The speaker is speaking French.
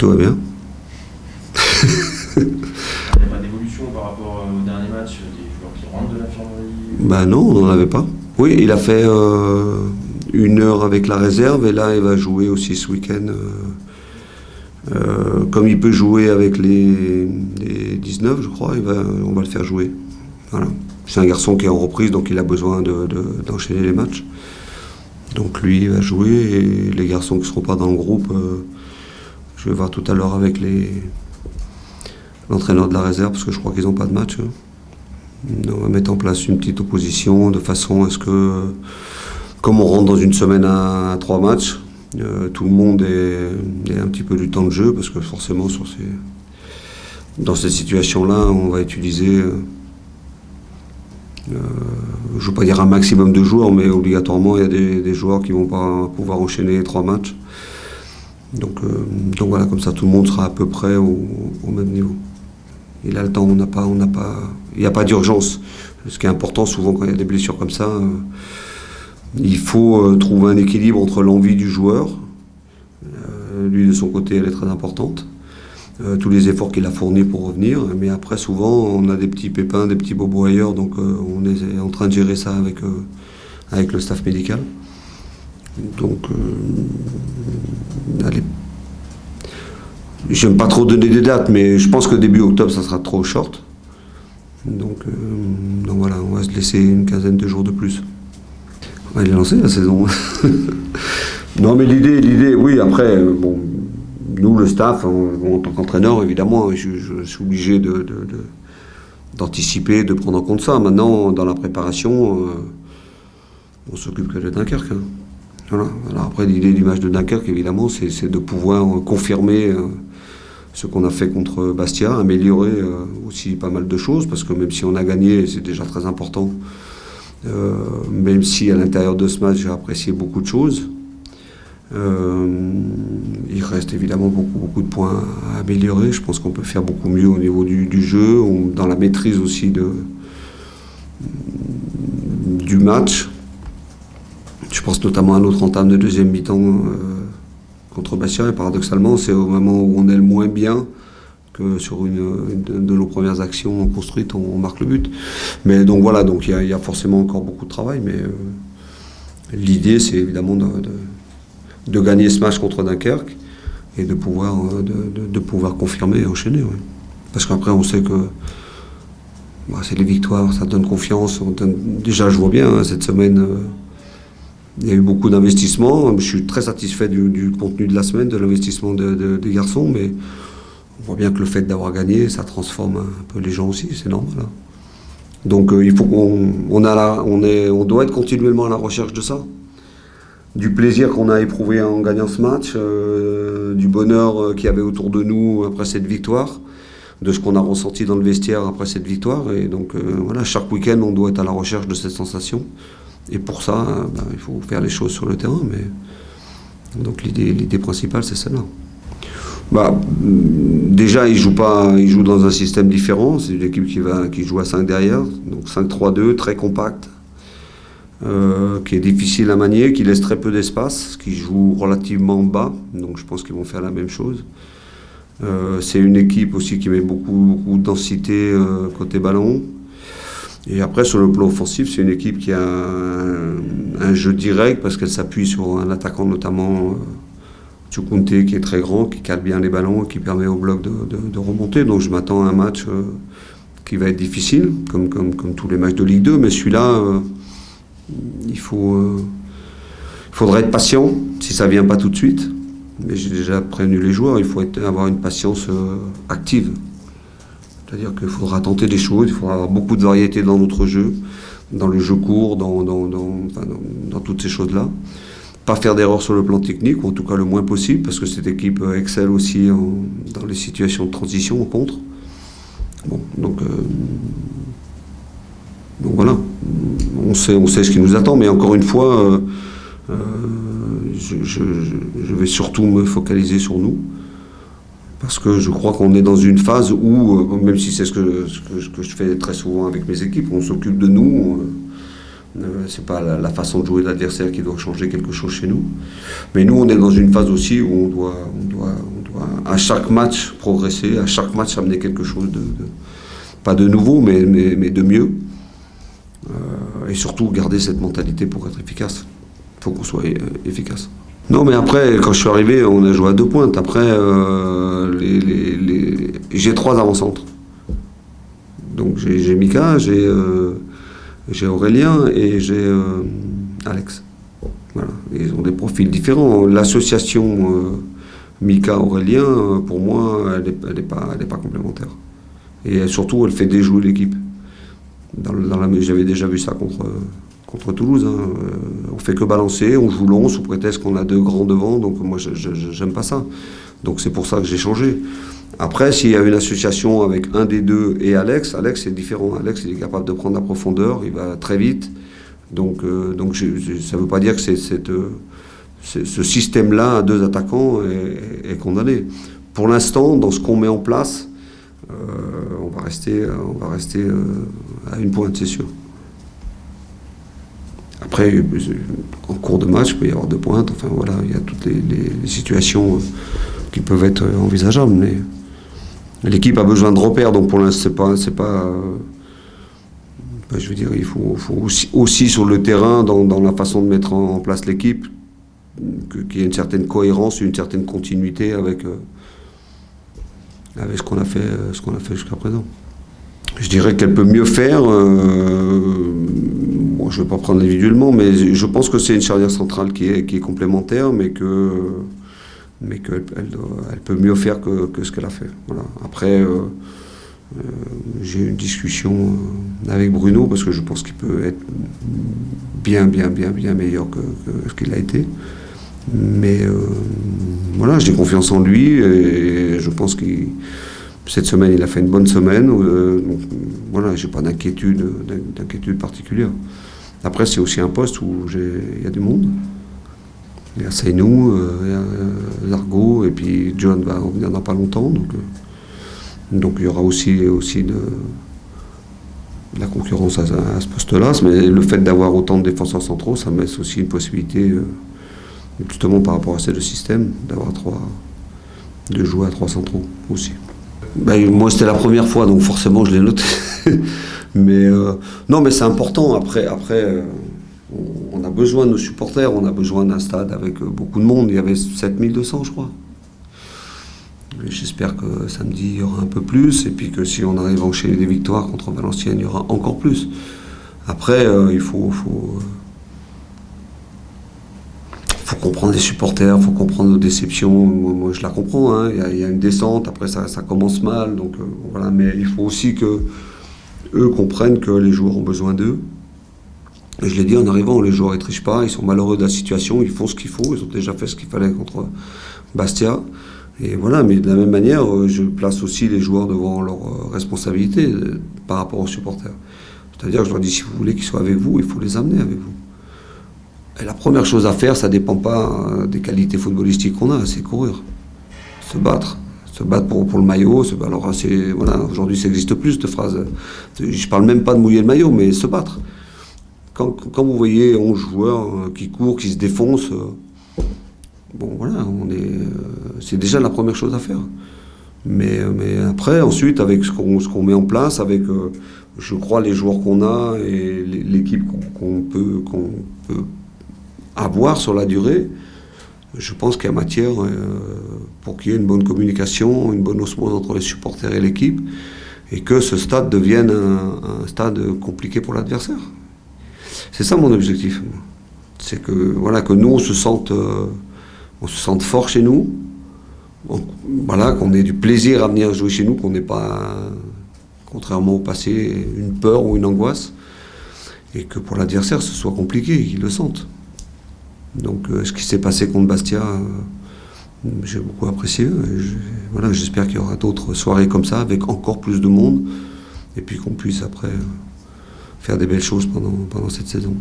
Tout va bien. Il n'y a pas d'évolution par rapport au dernier match, des joueurs qui rentrent de l'infirmerie? Ben non, on n'en avait pas. Oui, il a fait 1 heure avec la réserve et là il va jouer aussi ce week-end. Comme il peut jouer avec les 19, je crois, on va le faire jouer. Voilà. C'est un garçon qui est en reprise, donc il a besoin d'enchaîner les matchs. Donc lui, il va jouer et les garçons qui ne seront pas dans le groupe, je vais voir tout à l'heure avec l'entraîneur de la réserve, parce que je crois qu'ils n'ont pas de match. On va mettre en place une petite opposition de façon à ce que, comme on rentre dans une semaine à 3 matchs, tout le monde ait un petit peu du temps de jeu, parce que forcément, dans cette situation-là, on va utiliser, je ne veux pas dire un maximum de joueurs, mais obligatoirement, il y a des joueurs qui ne vont pas pouvoir enchaîner 3 matchs. Donc voilà, comme ça, tout le monde sera à peu près au même niveau. Il a le temps, il n'y a pas d'urgence. Ce qui est important, souvent, quand il y a des blessures comme ça, il faut trouver un équilibre entre l'envie du joueur. Lui, de son côté, elle est très importante. Tous les efforts qu'il a fournis pour revenir. Mais après, souvent, on a des petits pépins, des petits bobos ailleurs. Donc, on est en train de gérer ça avec le staff médical. Donc, allez. J'aime pas trop donner des dates, mais je pense que début octobre, ça sera trop short. Donc voilà, on va se laisser une quinzaine de jours de plus. On va les lancer la saison. Non, mais l'idée, oui, après, bon, nous, le staff, en tant qu'entraîneur, évidemment, je suis obligé d'anticiper, de prendre en compte ça. Maintenant, dans la préparation, on s'occupe que de Dunkerque. Voilà. Alors après, l'idée du match de Dunkerque, évidemment, c'est de pouvoir confirmer ce qu'on a fait contre Bastia, améliorer aussi pas mal de choses, parce que même si on a gagné, c'est déjà très important. Même si à l'intérieur de ce match, j'ai apprécié beaucoup de choses. Il reste évidemment beaucoup de points à améliorer. Je pense qu'on peut faire beaucoup mieux au niveau du jeu, dans la maîtrise aussi du match. Je pense notamment à notre entame de deuxième mi-temps contre Bastia, et paradoxalement, c'est au moment où on est le moins bien que sur une de nos premières actions construites, on marque le but. Mais donc voilà, donc il y a forcément encore beaucoup de travail, mais l'idée, c'est évidemment de gagner ce match contre Dunkerque et de pouvoir confirmer et enchaîner. Ouais. Parce qu'après, on sait que c'est les victoires, ça donne confiance. Déjà, je vois bien, cette semaine, il y a eu beaucoup d'investissements. Je suis très satisfait du contenu de la semaine, de l'investissement des garçons, mais on voit bien que le fait d'avoir gagné, ça transforme un peu les gens aussi, c'est normal. Hein. Donc il faut on doit être continuellement à la recherche de ça. Du plaisir qu'on a éprouvé en gagnant ce match, du bonheur qu'il y avait autour de nous après cette victoire, de ce qu'on a ressenti dans le vestiaire après cette victoire. Et donc voilà, chaque week-end, on doit être à la recherche de cette sensation. Et pour ça, il faut faire les choses sur le terrain. Donc l'idée principale, c'est celle-là. Déjà, il joue dans un système différent. C'est une équipe qui joue à 5 derrière, donc 5-3-2, très compact, qui est difficile à manier, qui laisse très peu d'espace, qui joue relativement bas. Donc je pense qu'ils vont faire la même chose. C'est une équipe aussi qui met beaucoup de densité côté ballon. Et après, sur le plan offensif, c'est une équipe qui a un jeu direct parce qu'elle s'appuie sur un attaquant, notamment Tchoukounte, qui est très grand, qui cale bien les ballons, qui permet au bloc de remonter. Donc je m'attends à un match qui va être difficile, comme tous les matchs de Ligue 2. Mais celui-là, il faudrait être patient si ça ne vient pas tout de suite. Mais j'ai déjà prévenu les joueurs, il faut avoir une patience active. C'est-à-dire qu'il faudra tenter des choses, il faudra avoir beaucoup de variété dans notre jeu, dans le jeu court, dans toutes ces choses-là. Pas faire d'erreurs sur le plan technique, ou en tout cas le moins possible, parce que cette équipe excelle aussi dans les situations de transition au contre. Bon, donc voilà, on sait ce qui nous attend, mais encore une fois, je vais surtout me focaliser sur nous. Parce que je crois qu'on est dans une phase où, même si c'est ce que je fais très souvent avec mes équipes, on s'occupe de nous. C'est pas la façon de jouer de l'adversaire qui doit changer quelque chose chez nous. Mais nous, on est dans une phase aussi où on doit à chaque match progresser, à chaque match amener quelque chose pas de nouveau, mais de mieux. Et surtout garder cette mentalité pour être efficace. Il faut qu'on soit efficace. Non, mais après, quand je suis arrivé, on a joué à 2 pointes. Après, j'ai 3 avant-centres. Donc j'ai Mika, j'ai Aurélien et j'ai Alex. Voilà. Ils ont des profils différents. L'association Mika-Aurélien, pour moi, elle n'est pas complémentaire. Et surtout, elle fait déjouer l'équipe. J'avais déjà vu ça contre Toulouse. Hein. On fait que balancer, on joue long sous prétexte qu'on a 2 grands devant. Donc moi, j'aime pas ça. Donc c'est pour ça que j'ai changé. Après, s'il y a une association avec un des 2 et Alex, c'est différent. Alex, il est capable de prendre la profondeur, il va très vite. Donc ça ne veut pas dire que ce système-là à 2 attaquants est condamné. Pour l'instant, dans ce qu'on met en place, on va rester à 1 pointe, c'est sûr. Après, en cours de match, il peut y avoir 2 pointes. Enfin voilà, il y a toutes les situations qui peuvent être envisageables. Mais l'équipe a besoin de repères, donc pour l'instant, c'est pas je veux dire, il faut aussi sur le terrain, dans la façon de mettre en place l'équipe, qu'il y ait une certaine cohérence, une certaine continuité avec ce qu'on a fait jusqu'à présent. Je dirais qu'elle peut mieux faire. Bon, je ne vais pas prendre individuellement, mais je pense que c'est une charnière centrale qui est complémentaire, mais qu'elle peut mieux faire que ce qu'elle a fait. Voilà. Après, j'ai eu une discussion avec Bruno, parce que je pense qu'il peut être bien meilleur que ce qu'il a été. Mais voilà, j'ai confiance en lui et je pense que cette semaine, il a fait une bonne semaine. Donc, voilà, j'ai pas d'inquiétude particulière. Après, c'est aussi un poste où il y a du monde. Il y a Seynou, il y a Largo, et puis John va revenir dans pas longtemps. Donc il y aura aussi de la concurrence à ce poste-là. Mais le fait d'avoir autant de défenseurs centraux, ça me laisse aussi une possibilité, justement par rapport à ce système, de jouer à 3 centraux aussi. Moi, c'était la première fois, donc forcément, je l'ai noté. Mais non, mais c'est important. Après, on a besoin de nos supporters, on a besoin d'un stade avec beaucoup de monde. Il y avait 7200, je crois. J'espère que samedi, il y aura un peu plus, et puis que si on arrive à enchaîner des victoires contre Valenciennes, il y aura encore plus. Après, il faut comprendre les supporters, il faut comprendre nos déceptions. Moi, je la comprends, hein. Il y a une descente, après ça commence mal, donc voilà. Mais il faut aussi que eux comprennent que les joueurs ont besoin d'eux. Et je l'ai dit en arrivant, les joueurs ne trichent pas, ils sont malheureux de la situation, ils font ce qu'il faut, ils ont déjà fait ce qu'il fallait contre Bastia. Et voilà, mais de la même manière, je place aussi les joueurs devant leurs responsabilités par rapport aux supporters. C'est-à-dire que je leur dis, si vous voulez qu'ils soient avec vous, il faut les amener avec vous. Et la première chose à faire, ça ne dépend pas des qualités footballistiques qu'on a, c'est courir, se battre pour le maillot. Alors voilà, aujourd'hui ça n'existe plus cette phrase. Je ne parle même pas de mouiller le maillot, mais se battre. Quand vous voyez 11 joueurs qui courent, qui se défoncent, bon voilà, c'est déjà la première chose à faire. Mais après, ensuite, avec ce qu'on met en place, avec, je crois, les joueurs qu'on a et l'équipe qu'on peut avoir sur la durée, je pense qu'il y a matière pour qu'il y ait une bonne communication, une bonne osmose entre les supporters et l'équipe, et que ce stade devienne un stade compliqué pour l'adversaire. C'est ça mon objectif. C'est que, voilà, que nous, on se sente fort chez nous, voilà, qu'on ait du plaisir à venir jouer chez nous, qu'on n'ait pas, contrairement au passé, une peur ou une angoisse, et que pour l'adversaire, ce soit compliqué, qu'ils le sentent. Donc ce qui s'est passé contre Bastia, j'ai beaucoup apprécié. Voilà, j'espère qu'il y aura d'autres soirées comme ça, avec encore plus de monde, et puis qu'on puisse après faire des belles choses pendant cette saison.